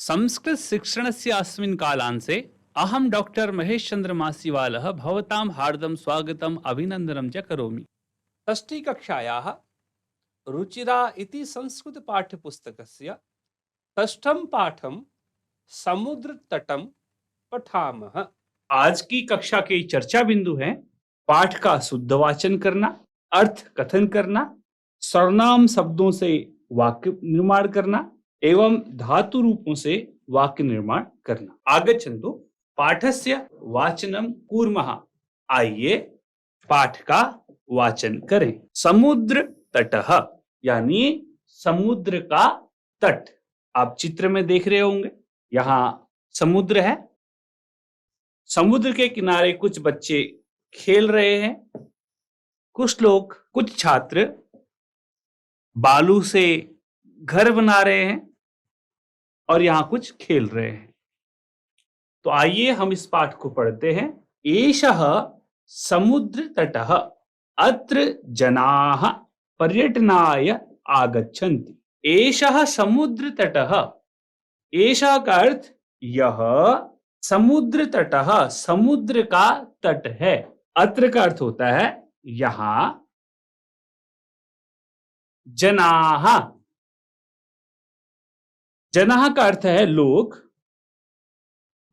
संस्कृत शिक्षणस्य अस्मिन् कालांशे अहं डॉक्टर महेश चंद्र मासीवालः भवतां हार्दं स्वागतम् अभिनन्दनं च करोमि। षष्ठीकक्षायाः रुचिरा इति संस्कृतपाठ्यपुस्तकस्य षष्ठं पाठं समुद्रतटं पठामः। आज की कक्षा के चर्चा बिंदु हैं पाठ का शुद्ध वाचन करना, अर्थ कथन करना, सर्वनाम शब्दों से वाक्य निर्माण करना एवं धातु रूपों से वाक्य निर्माण करना। आगच्छन्तु पाठस्य वाचनं कुर्मः। आइए पाठ का वाचन करें। समुद्र तटः यानी समुद्र का तट। आप चित्र में देख रहे होंगे, यहाँ समुद्र है। समुद्र के किनारे कुछ बच्चे खेल रहे हैं। कुछ लोग, कुछ छात्र बालू से घर बना रहे हैं और यहां कुछ खेल रहे हैं। तो आइए हम इस पाठ को पढ़ते हैं। एषः समुद्र तटः अत्र जनाः पर्यटनाय आगच्छन्ति। एषः समुद्र तटः, एषः का अर्थ यह, समुद्र तटः समुद्र का तट है। अत्र का अर्थ होता है यहां, जनाः, जनाः का अर्थ है लोग,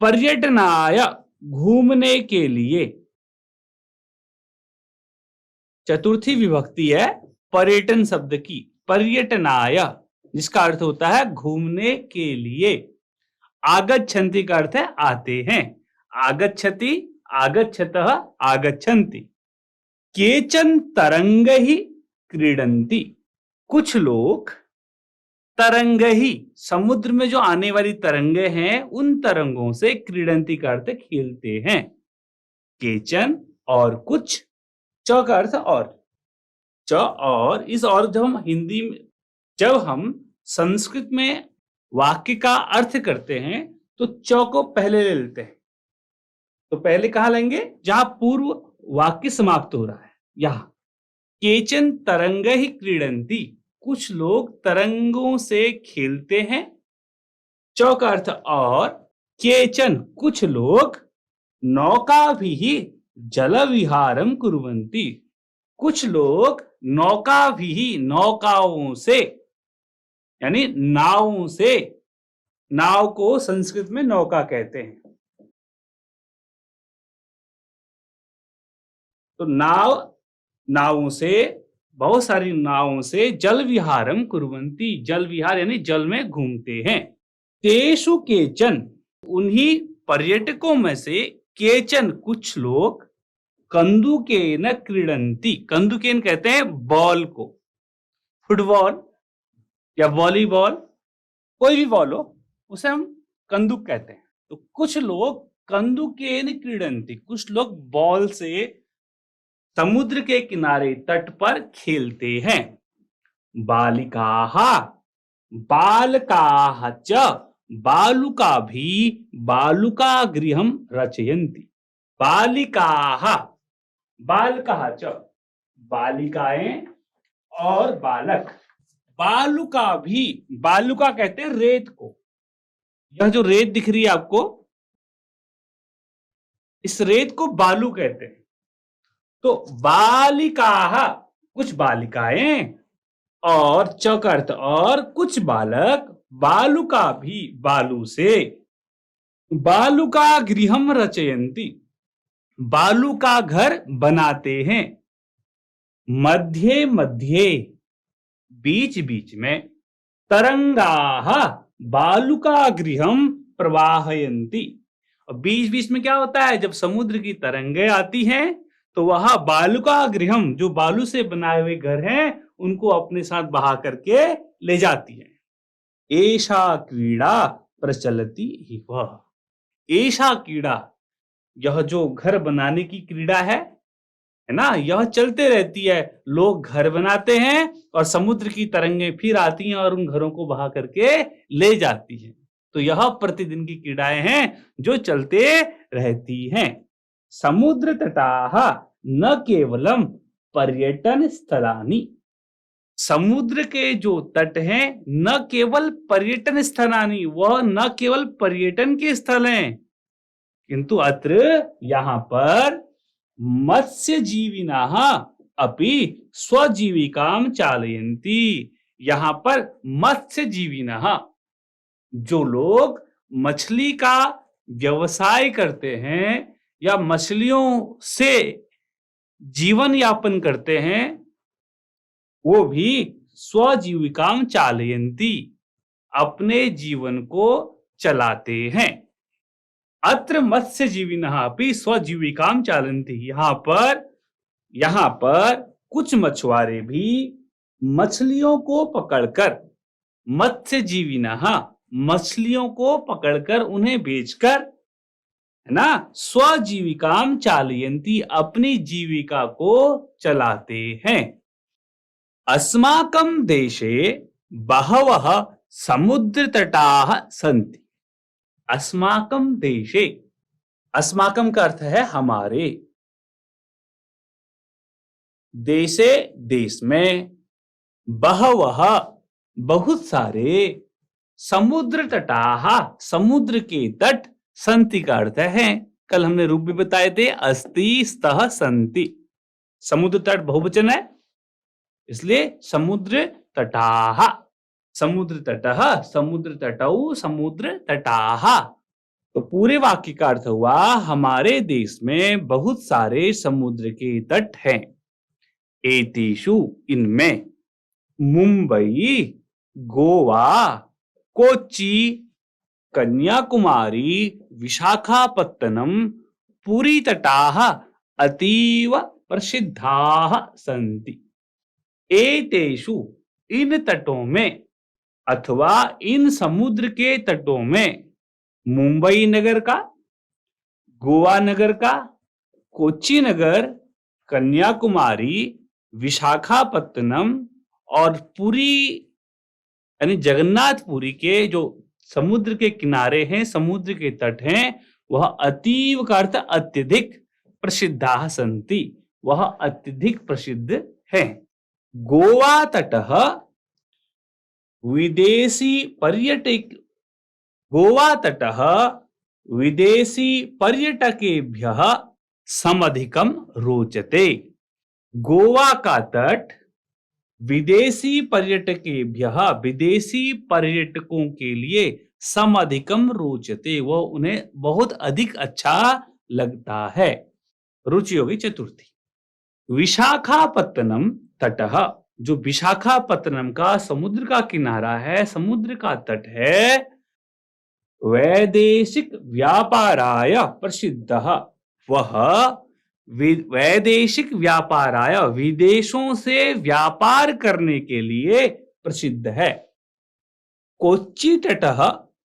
पर्यटनाय घूमने के लिए। चतुर्थी विभक्ति है पर्यटन शब्द की, पर्यटनाय, जिसका अर्थ होता है घूमने के लिए। आगच्छन्ति का अर्थ है आते हैं। आगच्छति, आगच्छतः, आगच्छन्ति। केचन तरंगैः क्रीडन्ति, कुछ लोग तरंग ही, समुद्र में जो आने वाली तरंगे हैं उन तरंगों से क्रीडंती का अर्थ खेलते हैं। केचन और कुछ, च का अर्थ और, च और, इस और जब हम हिंदी में, जब हम संस्कृत में वाक्य का अर्थ करते हैं तो च को पहले ले लेते हैं। तो पहले कहां लेंगे? जहां पूर्व वाक्य समाप्त हो रहा है। यहां केचन तरंग ही क्रीडंती, कुछ लोग तरंगों से खेलते हैं। च का अर्थ और, केचन कुछ लोग, नौका भी जल विहारम कुर्वन्ति, कुछ लोग नौका भी, नौकाओं से यानी नावों से, नाव को संस्कृत में नौका कहते हैं। तो नाव, नावों से, बहुत सारी नावों से जल विहारम कुर्वन्ति, जल विहार यानी जल में घूमते हैं। तेषु केचन, उन्हीं पर्यटकों में से, केचन कुछ लोग, कंदुकेन क्रीडन्ति, कंदुकेन कहते हैं बॉल को, फुटबॉल या वॉलीबॉल, कोई भी बॉल हो उसे हम कंदुक कहते हैं। तो कुछ लोग कंदुकेन क्रीडन्ति, कुछ लोग बॉल से समुद्र के किनारे तट पर खेलते हैं। बालिकाः, बालकाः च, बालुका भी बालुका गृहं रचयन्ति। बालिकाः, बालकाः च, बालिकाएं और बालक, बालुका भी, बालुका कहते हैं रेत को। यह जो रेत दिख रही है आपको, इस रेत को बालू कहते हैं। तो बालिकाः, कुछ बालिकाएं, और च का अर्थ और, कुछ बालक, बालुका भी बालू से, बालुका गृहम रचयन्ति, बालू का घर बनाते हैं। मध्य मध्य, बीच बीच में, तरंगाः बालुका गृहम प्रवाहयन्ति, और बीच बीच में क्या होता है? जब समुद्र की तरंगें आती हैं तो वह बालुका गृहम, जो बालू से बनाए हुए घर हैं, उनको अपने साथ बहा करके ले जाती है। एषा क्रीड़ा प्रचलति इव, एषा क्रीड़ा, यह जो घर बनाने की क्रीड़ा है ना, यह चलते रहती है। लोग घर बनाते हैं और समुद्र की तरंगें फिर आती हैं और उन घरों को बहा करके ले जाती हैं। तो यह प्रतिदिन की क्रीड़ाएं हैं जो चलते रहती हैं। समुद्र तटाः न केवलम पर्यटन स्थलानि, समुद्र के जो तट हैं न केवल पर्यटन स्थलानि, वह न केवल पर्यटन के स्थल हैं, किंतु अत्र यहाँ पर मत्स्य जीविनः अपि स्वजीविकाम चालयन्ति। यहाँ पर मत्स्य जीविनः, जो लोग मछली का व्यवसाय करते हैं या मछलियों से जीवन यापन करते हैं, वो भी स्वजीविकाम चालयन्ति, अपने जीवन को चलाते हैं। अत्र मत्स्य जीविनः अपि स्वजीविकाम चालयन्ति। यहाँ पर कुछ मछुआरे भी मछलियों को पकड़कर, मत्स्य जीविनः, मछलियों को पकड़कर उन्हें बेचकर, है ना, स्वजीविकाम चालयन्ति, अपनी जीविका को चलाते हैं। अस्माकं देशे बहवः समुद्र तटाः सन्ति। अस्माकं देशे, अस्माकं का अर्थ है हमारे, देशे देश में, बहवः बहुत सारे, समुद्र तटाः समुद्र के तट, संति का अर्थ है, कल हमने रूप भी बताए थे, अस्ति स्तः सन्ति। समुद्र तट बहुवचन है, इसलिए समुद्र तटाः, समुद्र तटः, समुद्र तटौ, समुद्र तटाः। तो पूरे वाक्य का अर्थ हुआ हमारे देश में बहुत सारे समुद्र के तट हैं। एतेषु, इनमें, मुंबई, गोवा, कोच्चि, कन्याकुमारी, विशाखापत्तनम, पुरी तटाः अतीव प्रसिद्धाः सन्ति। एतेषु, इन तटों में अथवा इन समुद्र के तटों में, मुंबई नगर का, गोवा नगर का, कोच्चि नगर, कन्याकुमारी, विशाखापत्तनम और पुरी यानी जगन्नाथपुरी के जो समुद्र के किनारे हैं, समुद्र के तट हैं, वह अतीव का अर्थ अत्यधिक, प्रसिद्धाः सन्ति, वह अत्यधिक प्रसिद्ध है। गोवा तटः विदेशी पर्यटक, गोवा तटः विदेशी पर्यटकेभ्यः समधिकम रोचते। गोवा का तट विदेशी पर्यटकेभ्यः, विदेशी पर्यटकों के लिए, समधिकम रोचते, वह उन्हें बहुत अधिक अच्छा लगता है। रुचि होगी चतुर्थी। विशाखापत्तनम तटः, जो विशाखापत्तनम का समुद्र का किनारा है, समुद्र का तट है, वैदेशिक व्यापाराय प्रसिद्धः, वह वैदेशिक व्यापाराय, विदेशों से व्यापार करने के लिए प्रसिद्ध है। कोच्चि तटः,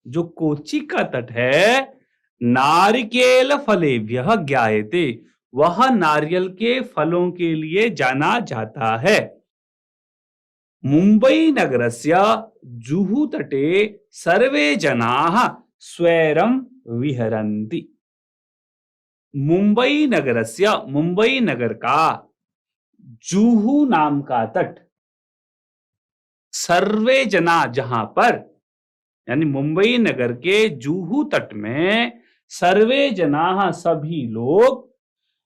जो कोच्चि का तट है, नारिकेल फलेभ्यः ज्ञायते, वह नारियल के फलों के लिए जाना जाता है। मुंबई नगरस्य जुहू तटे सर्वे जनाः स्वैरं विहरन्ति। मुंबई नगरस्य, मुंबई नगर का, जुहू नाम का तट, सर्वे जना, जहां पर, यानी मुंबई नगर के जुहू तट में, सर्वे जनाः सभी लोग,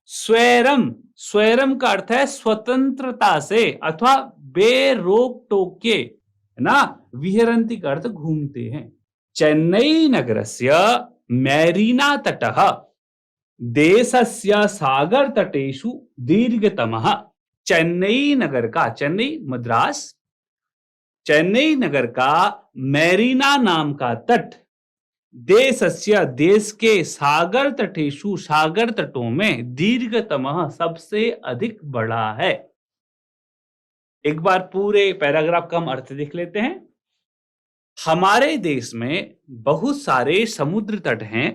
स्वैरम, स्वैरम का अर्थ है स्वतंत्रता से अथवा बेरोक टोक के, है ना, विहरन्ति का अर्थ घूमते हैं। चेन्नई नगरस्य मैरीना तटः देशस्य सागर तटेषु दीर्घतमः। चेन्नई नगर का, चेन्नई मद्रास, चेन्नई नगर का मैरीना नाम का तट, देशस्य, देश के, सागर तटेषु, सागर तटों में, दीर्घतमः, सबसे अधिक बड़ा है। एक बार पूरे पैराग्राफ का हम अर्थ देख लेते हैं। हमारे देश में बहुत सारे समुद्र तट हैं,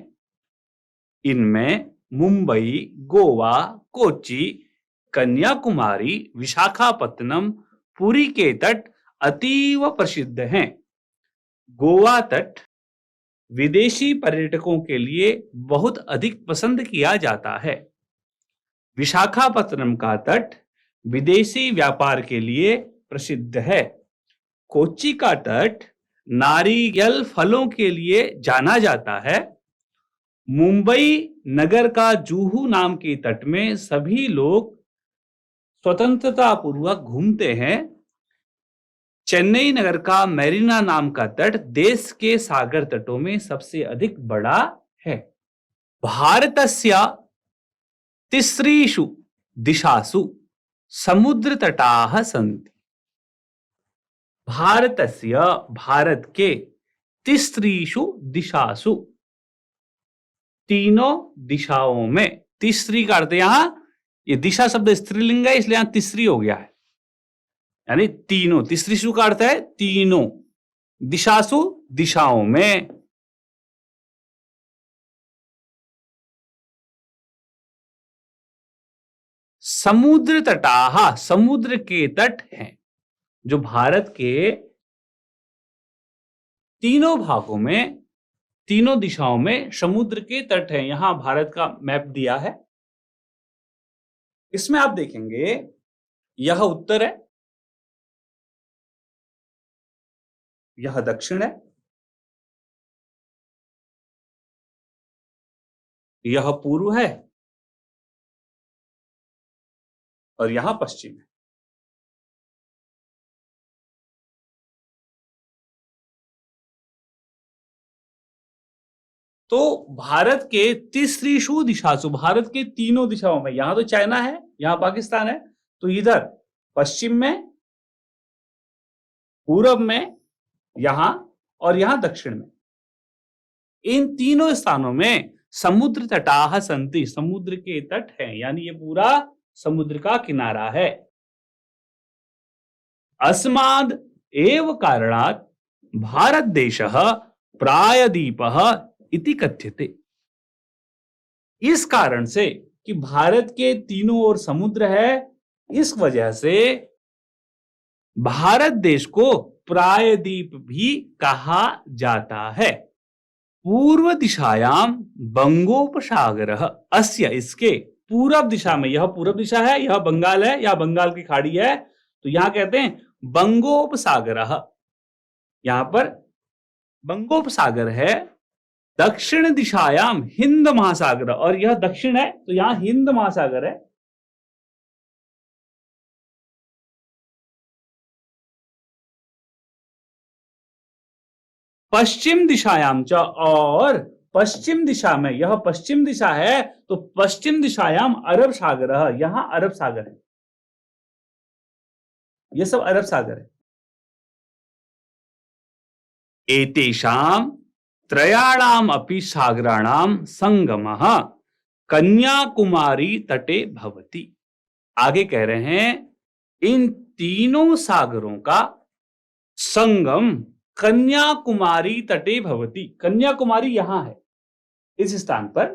इनमें मुंबई, गोवा, कोच्चि, कन्याकुमारी, विशाखापत्तनम, पुरी के तट अतीव प्रसिद्ध हैं। गोवा तट विदेशी पर्यटकों के लिए बहुत अधिक पसंद किया जाता है। विशाखापत्तनम का तट विदेशी व्यापार के लिए प्रसिद्ध है। कोच्चि का तट नारियल फलों के लिए जाना जाता है। मुंबई नगर का जुहू नाम के तट में सभी लोग स्वतंत्रता पूर्वक घूमते हैं। चेन्नई नगर का मेरीना नाम का तट देश के सागर तटों में सबसे अधिक बड़ा है। भारतस्य तिस्रीषु दिशासु समुद्र तटाः सन्ति। भारतस्य भारत के तिस्रीषु दिशासु तीनों दिशाओं में, तीसरी का अर्थ यहां, ये दिशा शब्द स्त्रीलिंग है इसलिए यहां तीसरी हो गया है, यानी तीनों, तीसरीषु का अर्थ है तीनों, दिशासु दिशाओं में। समुद्र तटाः समुद्र के तट हैं। जो भारत के तीनों भागों में, तीनों दिशाओं में समुद्र के तट हैं। यहां भारत का मैप दिया है, इसमें आप देखेंगे यह उत्तर है, यह दक्षिण है, यह पूर्व है और यहां पश्चिम है। तो भारत के तिस्रीषु दिशासु, भारत के तीनों दिशाओं में, यहां तो चाइना है, यहां पाकिस्तान है, तो इधर पश्चिम में, पूर्व में, यहां और यहां दक्षिण में, इन तीनों स्थानों में समुद्र तटाः सन्ति, समुद्र के तट हैं, यानी ये पूरा समुद्र का किनारा है। अस्माद् एव कारणात् भारत देशः प्रायद्वीपः इति कथ्यते। इस कारण से कि भारत के तीनों ओर समुद्र है, इस वजह से भारत देश को प्रायद्वीप भी कहा जाता है। पूर्व दिशायाम बंगोपसागरः अस्य, इसके पूरब दिशा में, यह पूरब दिशा है, यह बंगाल है, यह बंगाल की खाड़ी है, तो यहां कहते हैं बंगोपसागरः, यहां पर बंगोपसागर है। दक्षिण दिशायाम हिंद महासागर, और यह दक्षिण है तो यहां हिंद महासागर है। पश्चिम दिशायाम च, और पश्चिम दिशा में, यह पश्चिम दिशा है तो पश्चिम दिशायाम अरब सागर, यहां अरब सागर है, यह सब अरब सागर है। एतेषां त्रयाणाम अपि सागराणाम संगमः कन्याकुमारी तटे भवति। आगे कह रहे हैं इन तीनों सागरों का संगम कन्याकुमारी तटे भवति, कन्याकुमारी यहां है इस स्थान पर,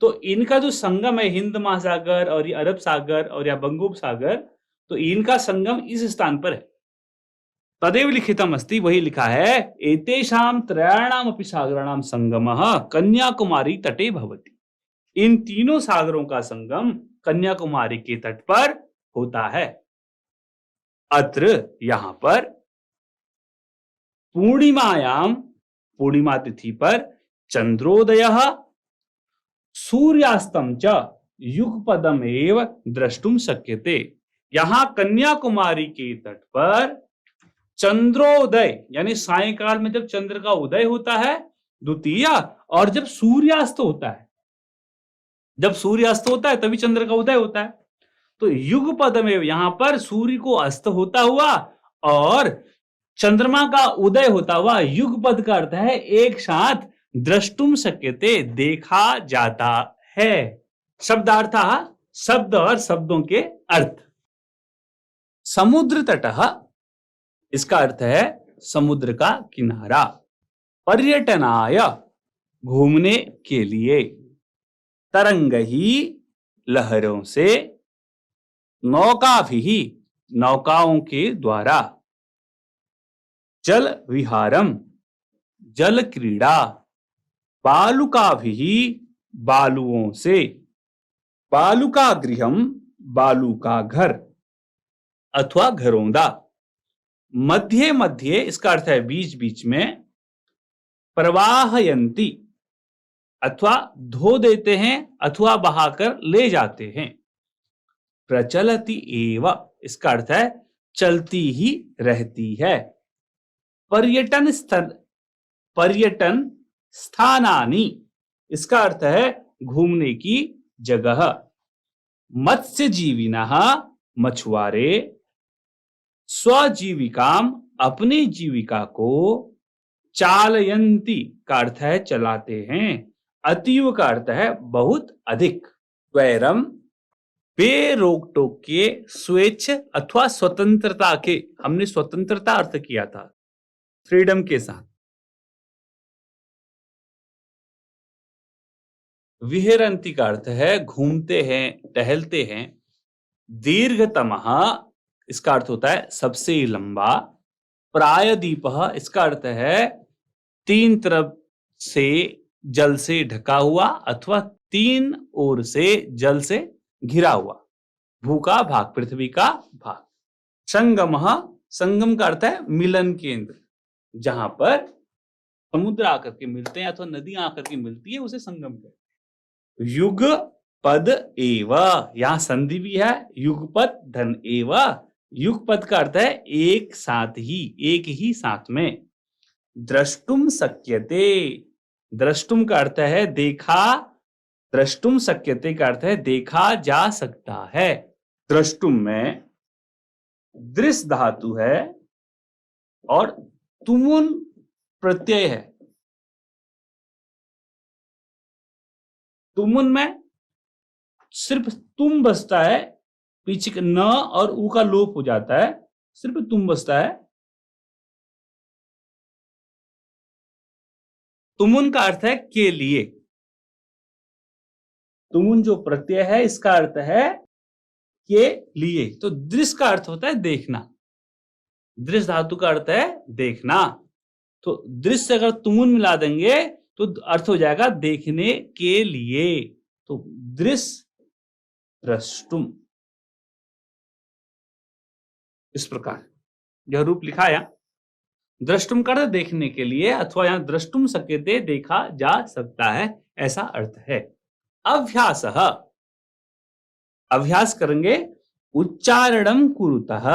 तो इनका जो संगम है हिंद महासागर और ये अरब सागर और या बंगोपसागर, तो इनका संगम इस स्थान पर है। तदेव लिखितम अस्ति, वही लिखा है, एतेषां त्रयाणाम अपि सागराणाम संगमः कन्याकुमारी तटे भवति। इन तीनों सागरों का संगम कन्याकुमारी के तट पर होता है। अत्र, यहां पर, पूर्णिमायाम, पूर्णिमा तिथि पर, चंद्रोदयः सूर्यास्तम च युगपदम एव द्रष्टुम शक्यते। यहां कन्याकुमारी के तट पर चंद्रोदय यानी सायंकाल में जब चंद्र का उदय होता है द्वितीय, और जब सूर्यास्त होता है, जब सूर्यास्त होता है तभी चंद्र का उदय होता है, तो युगपद में यहां पर सूर्य को अस्त होता हुआ और चंद्रमा का उदय होता हुआ, युगपद का अर्थ है एक साथ, द्रष्टुम शक्यते देखा जाता है। शब्दार्थ, शब्द और शब्दों के अर्थ। समुद्र तटः, इसका अर्थ है समुद्र का किनारा। पर्यटनाय, घूमने के लिए। तरंगहि, लहरों से। नौकाभिः, नौकाओं के द्वारा। जल विहारम, जल क्रीड़ा। बालुकाभिः, बालुओं से। बालुका गृहम, बालू का घर अथवा घरोंदा। मध्ये मध्ये इसका अर्थ है बीच बीच में, प्रवाहयन्ति अथवा धो देते हैं अथवा बहाकर ले जाते हैं। प्रचलति एव इसका अर्थ है चलती ही रहती है। पर्यटन स्थानानि इसका अर्थ है घूमने की जगह। मत्स्यजीविनः मछुआरे, स्वजीविकाम अपनी जीविका को, चालयन्ति का अर्थ है चलाते हैं, अतीव का अर्थ है बहुत अधिक। वैरम बेरोक टोक के, स्वेच्छ अथवा स्वतंत्रता के, हमने स्वतंत्रता अर्थ किया था फ्रीडम के साथ। विहरन्ति का अर्थ है घूमते हैं, टहलते हैं। दीर्घतमः इसका अर्थ होता है सबसे लंबा। प्रायदीपः इसका अर्थ है तीन तरफ से जल से ढका हुआ अथवा तीन ओर से जल से घिरा हुआ। भू का भाग, पृथ्वी का भाग। संगमः, संगम का अर्थ है मिलन केंद्र, जहां पर समुद्र आकर के मिलते हैं अथवा नदी आकर के मिलती है, उसे संगम कहते हैं। युग पद एव, यहां संधि भी है, युगपद धन एव। युगपद का अर्थ है एक साथ ही, एक ही साथ में। द्रष्टुम शक्यते, द्रष्टुम का अर्थ है देखा, द्रष्टुम शक्यते का अर्थ है देखा जा सकता है। द्रष्टुम में दृश धातु है और तुमुन प्रत्यय है। तुमुन में सिर्फ तुम बसता है, पीछे का न और ऊ का लोप हो जाता है, सिर्फ तुम बसता है। तुमुन का अर्थ है के लिए। तुमुन जो प्रत्यय है इसका अर्थ है के लिए। तो दृश्य का अर्थ होता है देखना, दृश्य धातु का अर्थ है देखना। तो दृश्य अगर तुमुन मिला देंगे तो अर्थ हो जाएगा देखने के लिए। तो दृश्य द्रष्टुम, इस प्रकार यह रूप लिखाया। द्रष्टुम का अर्थ देखने के लिए, अथवा यहां द्रष्टुम शक्यते देखा जा सकता है, ऐसा अर्थ है। अभ्यासः, अभ्यास करेंगे। उच्चारणम कुरुतः,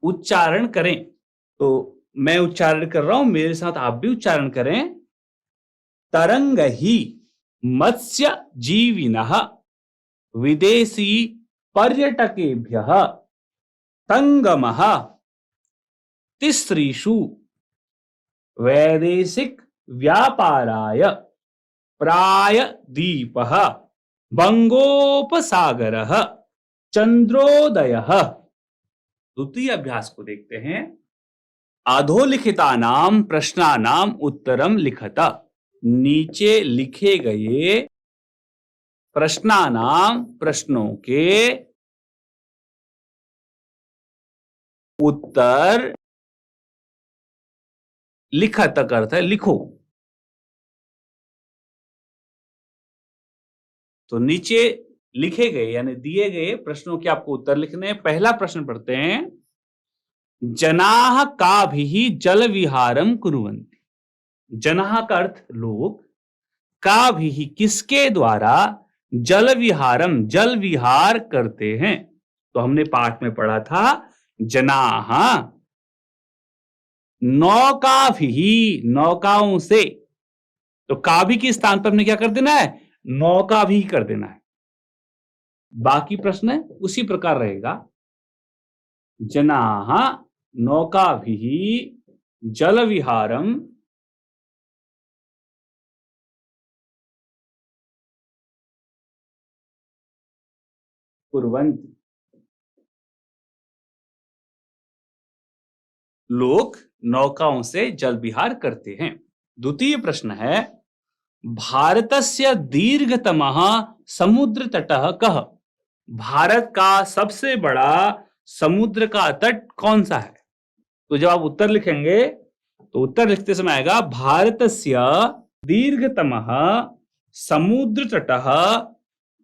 उच्चारण करें। तो मैं उच्चारण कर रहा हूं, मेरे साथ आप भी उच्चारण करें। तरंग ही मत्स्य जीविनः विदेशी पर्यटकेभ्यः संगमः तिस्त्रिषु वैदेशिक व्यापाराय प्रायद्वीपः बंगोपसागरः चंद्रोदयः। द्वितीय अभ्यास को देखते हैं। अधोलिखितानां प्रश्नानां उत्तरम लिखत, नीचे लिखे गए प्रश्नानां प्रश्नों के उत्तर लिखत का अर्थ है लिखो। तो नीचे लिखे गए यानी दिए गए प्रश्नों के आपको उत्तर लिखने हैं। पहला प्रश्न पढ़ते हैं। जनाः काभिः जल विहारम कुर्वन्ति। जनाः का अर्थ लोग, काभिः किसके द्वारा, जल विहारम जल विहार करते हैं। तो हमने पाठ में पढ़ा था जनाः नौकाभिः, नौकाओं से। तो काभि के स्थान पर हमने क्या कर देना है, नौका भी कर देना है। बाकी प्रश्न उसी प्रकार रहेगा। जनाः नौकाभिः जल विहारम कुर्वन्ति, लोग नौकाओं से जल विहार करते हैं। द्वितीय प्रश्न है भारतस्य दीर्घतमः समुद्र तटः कः। भारत का सबसे बड़ा समुद्र का तट कौन सा है। तो जब आप उत्तर लिखेंगे तो उत्तर लिखते समय आएगा भारतस्य दीर्घतमः समुद्र तटः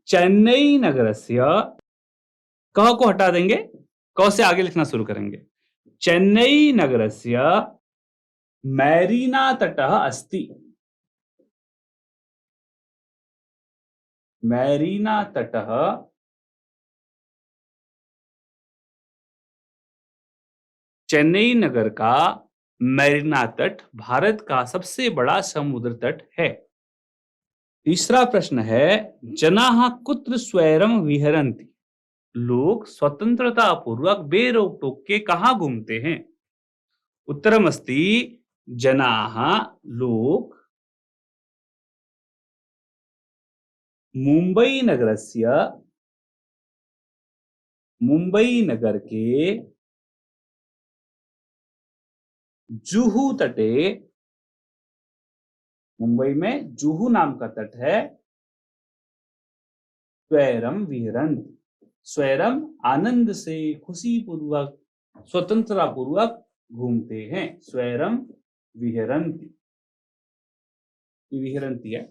चेन्नई नगरस्य। कह को हटा देंगे, क से आगे लिखना शुरू करेंगे। चेन्नई नगरस्य मैरीना तटः अस्ति। मैरीना तटः चेन्नई नगर का मैरीना तट भारत का सबसे बड़ा समुद्र तट है। तीसरा प्रश्न है, जनाः कुत्र स्वैरं विहरन्ति। लोग स्वतंत्रता पूर्वक बेरोक टोक के कहां घूमते हैं? उत्तरमस्ति जनाः लोग मुंबई नगर के जुहू तटे, मुंबई में जुहू नाम का तट है, स्वैरम विहरन्ति, स्वैरम आनंद से, खुशी पूर्वक, स्वतंत्रता पूर्वक घूमते हैं, स्वैरम विहरन्ति, विहरन्ति है।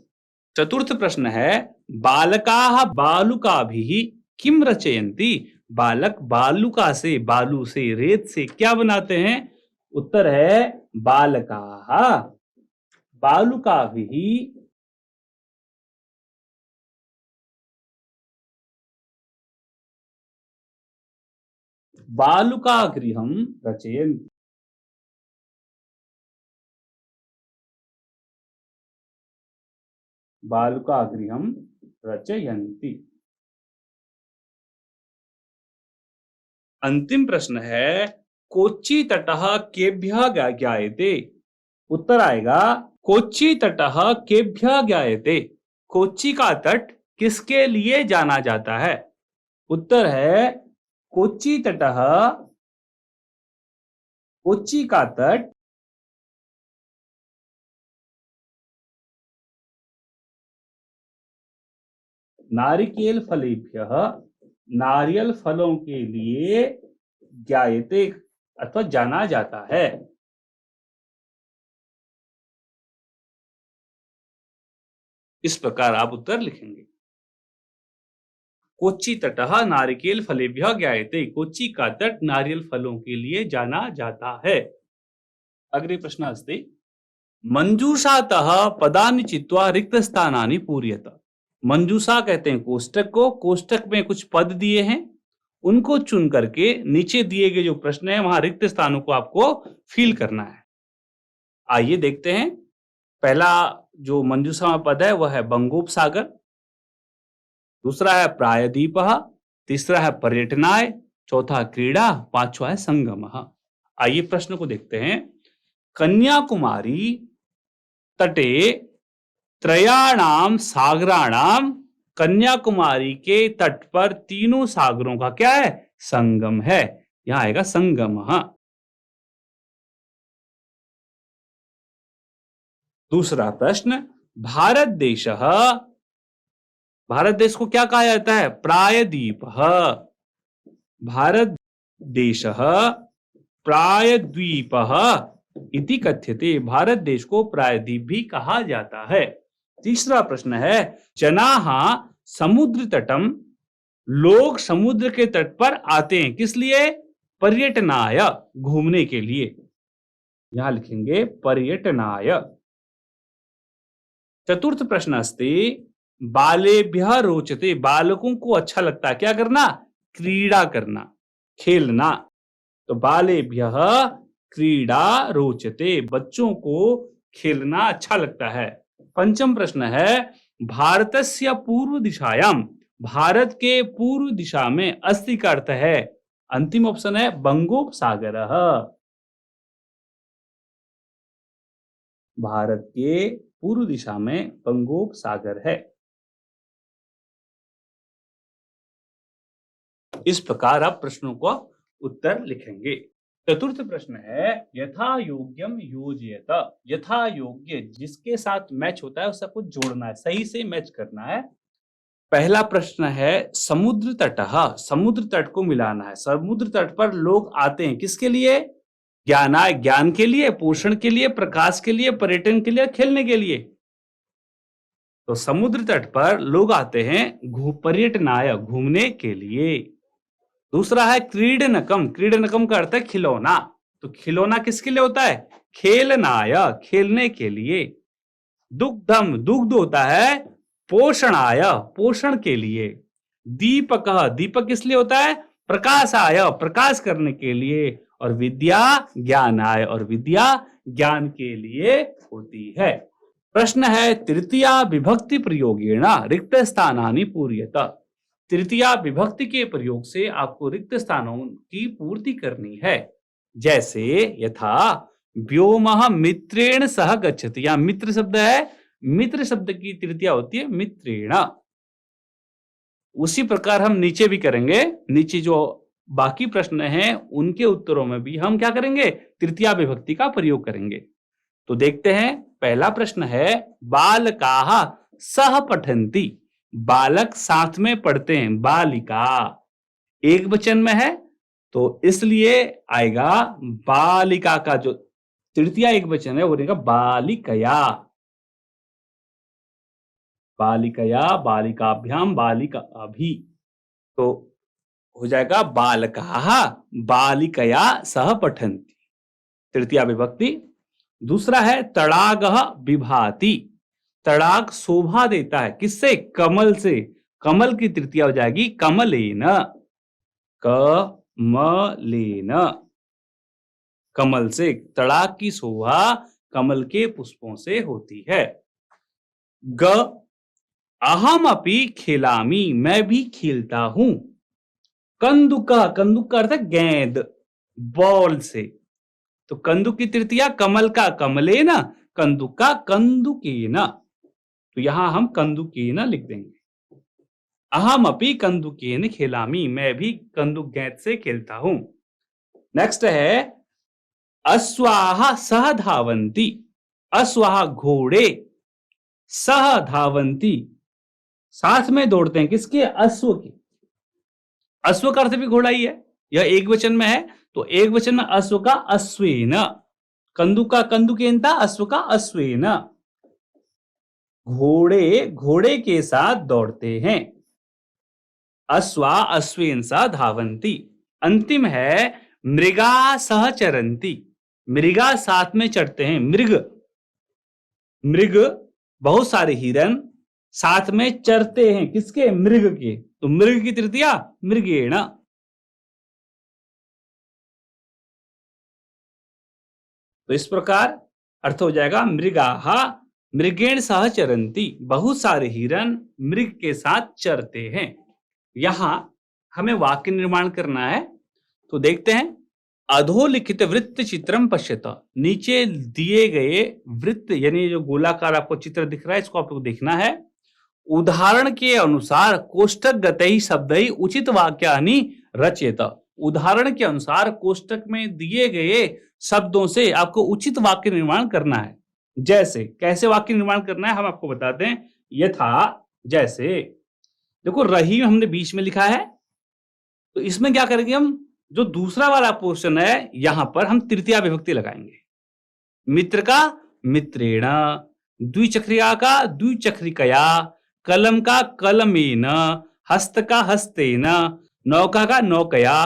चतुर्थ प्रश्न है, बालकाः बालुकाभिः किम रचयन्ति। बालक बालुका से, बालू से, रेत से क्या बनाते हैं? उत्तर है बालकाः बालुकाभिः बालुकागृहं रचयन्ति। बालुकागृहं रचयन्ति। अंतिम प्रश्न है, कोच्चि तटः केभ्यः ज्ञायते। उत्तर आएगा कोच्चि तटः केभ्यः ज्ञायते। कोच्चि का तट किसके लिए जाना जाता है? उत्तर है कोच्चि तटः, कोच्चि का तट नारिकेल फलेभ्यः, नारियल फलों के लिए ज्ञायते अथवा जाना जाता है। इस प्रकार आप उत्तर लिखेंगे। कोच्चि तटः नारिकेल फलेभ्यः ज्ञायते। कोच्चि का तट नारियल फलों के लिए जाना जाता है। अग्रे प्रश्न अस्ति, मंजूषातः पदानि चित्वा रिक्तस्थानानि पूरयत। मंजूषा कहते हैं कोष्टक को, कोष्टक में कुछ पद दिए हैं, उनको चुन करके नीचे दिए गए जो प्रश्न है वहां रिक्त स्थानों को आपको फिल करना है। आइए देखते हैं। पहला जो मंजूषा में पद है वह है बंगोपसागर, दूसरा है प्रायद्वीपः, तीसरा है पर्यटनाय, चौथा क्रीड़ा, पांचवा है संगमः। आइए प्रश्न को देखते हैं। कन्याकुमारी तटे त्रयाणाम सागराणाम, कन्याकुमारी के तट पर तीनों सागरों का क्या है? संगम है। यहां आएगा संगमः। दूसरा प्रश्न, भारत देशः, भारत देश को क्या कहा जाता है? प्रायद्वीपः। भारत देशः प्रायद्वीपः इति कथ्यते। भारत देश को प्रायद्वीप भी कहा जाता है। तीसरा प्रश्न है, जनाः समुद्र तटम, लोग समुद्र के तट पर आते हैं किस लिए? पर्यटनाय, घूमने के लिए। यहां लिखेंगे पर्यटनाय। चतुर्थ प्रश्न अस्ति, बालेभ्यः रोचते, बालकों को अच्छा लगता है क्या करना? क्रीड़ा करना, खेलना। तो बालेभ्यः क्रीड़ा रोचते, बच्चों को खेलना अच्छा लगता है। पंचम प्रश्न है, भारतस्य पूर्व दिशायाम, भारत के पूर्व दिशा में अस्ति का अर्थ है, अंतिम ऑप्शन है बंगोपसागरः। भारत के पूर्व दिशा में बंगोपसागर है। इस प्रकार आप प्रश्नों को उत्तर लिखेंगे। चतुर्थ प्रश्न है, यथा योग्यम योजयत। यथा योग्य जिसके साथ मैच होता है उससे कुछ जोड़ना है, सही से मैच करना है। पहला प्रश्न है, समुद्र तटः, समुद्र तट को मिलाना है। समुद्र तट पर लोग आते हैं किसके लिए? ज्ञानाय, ज्ञान के लिए, पोषण के लिए, प्रकाश के लिए, पर्यटन के लिए, खेलने के लिए। तो समुद्र तट पर लोग आते हैं पर्यटनाय, घूमने के लिए। दूसरा है क्रीडनकम, क्रीडनकम का अर्थ है खिलौना। तो खिलौना किसके लिए होता है? खेलनाय, खेलने के लिए। दुग्धम, दुग्ध होता है पोषणाय, पोषण के लिए। दीपकः, दीपक किस लिए होता है? प्रकाशाय, प्रकाश करने के लिए। और विद्या ज्ञानाय, और विद्या ज्ञान के लिए होती है। प्रश्न है तृतीया विभक्ति प्रयोगेण रिक्त स्थानानि पूर्यत। तृतीया विभक्ति के प्रयोग से आपको रिक्त स्थानों की पूर्ति करनी है। जैसे यथा व्योमः मित्रेण सह गच्छति, यहां मित्र शब्द है, मित्र शब्द की तृतीया होती है मित्रेण। उसी प्रकार हम नीचे भी करेंगे, नीचे जो बाकी प्रश्न हैं उनके उत्तरों में भी हम क्या करेंगे? तृतीया विभक्ति का प्रयोग करेंगे। तो देखते हैं, पहला प्रश्न है बालकाः सह पठन्ति, बालक साथ में पढ़ते हैं। बालिका एक वचन में है तो इसलिए आएगा बालिका का जो तृतीया एक वचन है वो रहेगा बालिकया। बालिकया, बालिकाभ्याम, बालिका अभी, तो हो जाएगा बालकाः बालिकया सह पठन्ति, तृतीया विभक्ति। दूसरा है तड़ागः विभाति, तड़ाग शोभा देता है, किससे? कमल से। कमल की तृतीया हो जाएगी कमलेन, कमलेन, कमल से। तड़ाग की शोभा कमल के पुष्पों से होती है। ग अहम अपि खेलामी, मैं भी खेलता हूं। कंदुक, कंदुक का अर्थ है गेंद, बॉल से। तो कंदुक की तृतीया कमल का कमलेन, कंदुक का कंदुकेन। तो यहां हम कंदुकेन लिख देंगे। अहम अपि कंदुकेन खेलामी, मैं भी कंदुक गेंद से खेलता हूं। नेक्स्ट है अश्वाः सह धावन्ति, अश्वाः घोड़े, सह धावन्ति साथ में दौड़ते हैं, किसके? अश्व के। अश्व का अर्थ भी घोड़ा ही है, यह एक वचन में है तो एक वचन में अश्व का अश्वेन, कंदुक का कंदुकेन था, अश्व का अश्वेन। घोड़े घोड़े के साथ दौड़ते हैं। अश्वा अश्वेन सा धावन्ति। अंतिम है मृगा सह चरन्ति, मृगा साथ में चढ़ते हैं। मृग, मृग बहुत सारे हिरन साथ में चरते हैं, किसके? मृग के। तो मृग की तृतीया मृगेण। तो इस प्रकार अर्थ हो जाएगा मृगाः मृगेण सह चरन्ति, बहुत सारे हिरन मृग के साथ चरते हैं। यहां हमें वाक्य निर्माण करना है, तो देखते हैं। अधोलिखित वृत्त चित्रम पश्यत, नीचे दिए गए वृत्त यानी जो गोलाकार आपको चित्र दिख रहा है इसको आपको देखना है। उदाहरण के अनुसार कोष्टक गतैः शब्दैः उचित वाक्यानि रचयत, उदाहरण के अनुसार कोष्टक में दिए गए शब्दों से आपको उचित वाक्य निर्माण करना है। जैसे कैसे वाक्य निर्माण करना है हम आपको बताते हैं। यथा, जैसे देखो रहीम हमने बीच में लिखा है, तो इसमें क्या करेंगे हम? जो दूसरा वाला पोर्शन है यहां पर हम तृतीया विभक्ति लगाएंगे। मित्र का मित्रेण, द्विचक्रिया का द्विचक्रिकया, कलम का कलमेन, हस्त का हस्तेन, नौका का नौकया,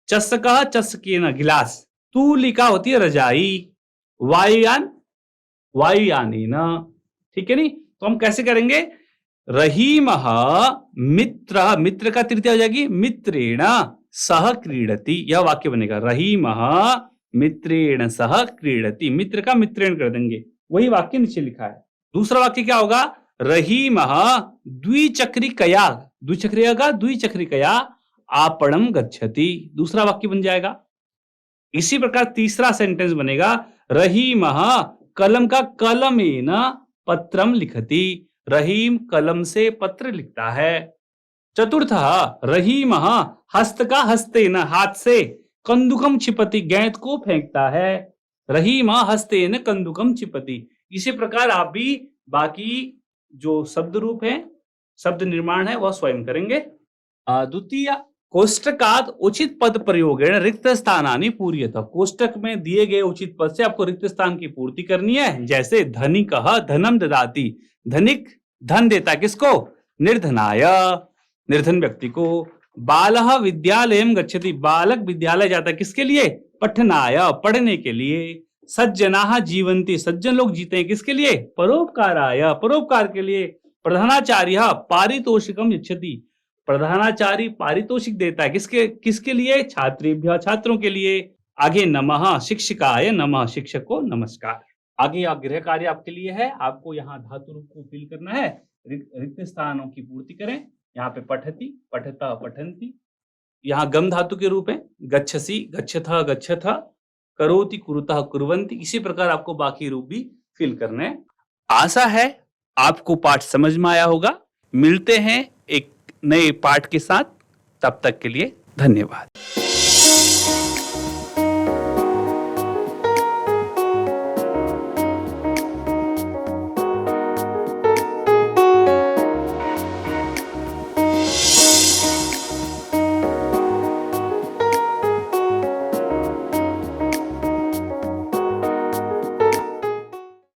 चषक का चषकेन गिलास, तूलिका होती है रजाई, वायुयान वायुयानेन। ठीक है नहीं? तो हम कैसे करेंगे? रहीमः मित्र, मित्र का तृतीया हो जाएगी मित्रेण सह क्रीडति, यह वाक्य बनेगा। रहीमः मित्रेण सह क्रीडति, मित्र का मित्रेण कर देंगे, वही वाक्य नीचे लिखा है। दूसरा वाक्य क्या होगा? रहीमः द्विचक्रिकया, द्विचक्रिया का द्विचक्रिकया आपणम गच्छति, दूसरा वाक्य बन जाएगा। इसी प्रकार तीसरा सेंटेंस बनेगा रहीमः कलम का कलमेन पत्रम लिखति, रहीम कलम से पत्र लिखता है। चतुर्थः रहीमः हस्त का हस्तेन, हाथ से, कंदुकम क्षिपति, गेंद को फेंकता है। रहीमः हस्तेन कंदुकम क्षिपति। इसी प्रकार आप भी बाकी जो शब्द रूप है, शब्द निर्माण है वह स्वयं करेंगे। द्वितीय कोष्टकात् उचित पद प्रयोगेण रिक्त स्थानानि पूर्यत, कोष्टक में दिए गए उचित पद से आपको रिक्त स्थान की पूर्ति करनी है। जैसे धनिकः धनम ददाति, धनिक धन देता है, किसको? निर्धनाय, निर्धन व्यक्ति को। बालः विद्यालयं गच्छति, बालक विद्यालय जाता है किसके लिए? पठनाय, पढ़ने के लिए। सज्जनाः जीवन्ति, सज्जन लोग जीते हैं किसके लिए? परोपकाराय, परोपकार के लिए। प्रधानाचार्यः पारितोषिकं यच्छति, प्रधानाचार्य पारितोषिक देता है किसके किसके लिए? छात्रेभ्यः, छात्रों के लिए। आगे नमः शिक्षकाय नमः, शिक्षक को नमस्कार। आगे गृह कार्य आपके लिए है, आपको यहाँ धातु रूप को फिल करना है, रिक्त स्थानों की पूर्ति करें। यहाँ पे पठति, पठता, पठन्ति, यहाँ गम धातु के रूप है, गच्छसि, गच्छथ, गच्छथ, करोति, कुरुतः, कुर्वन्ति। इसी प्रकार आपको बाकी रूप भी फिल करने हैं। आशा है आपको पाठ समझ में आया होगा। मिलते हैं एक नए पाठ के साथ, तब तक के लिए धन्यवाद।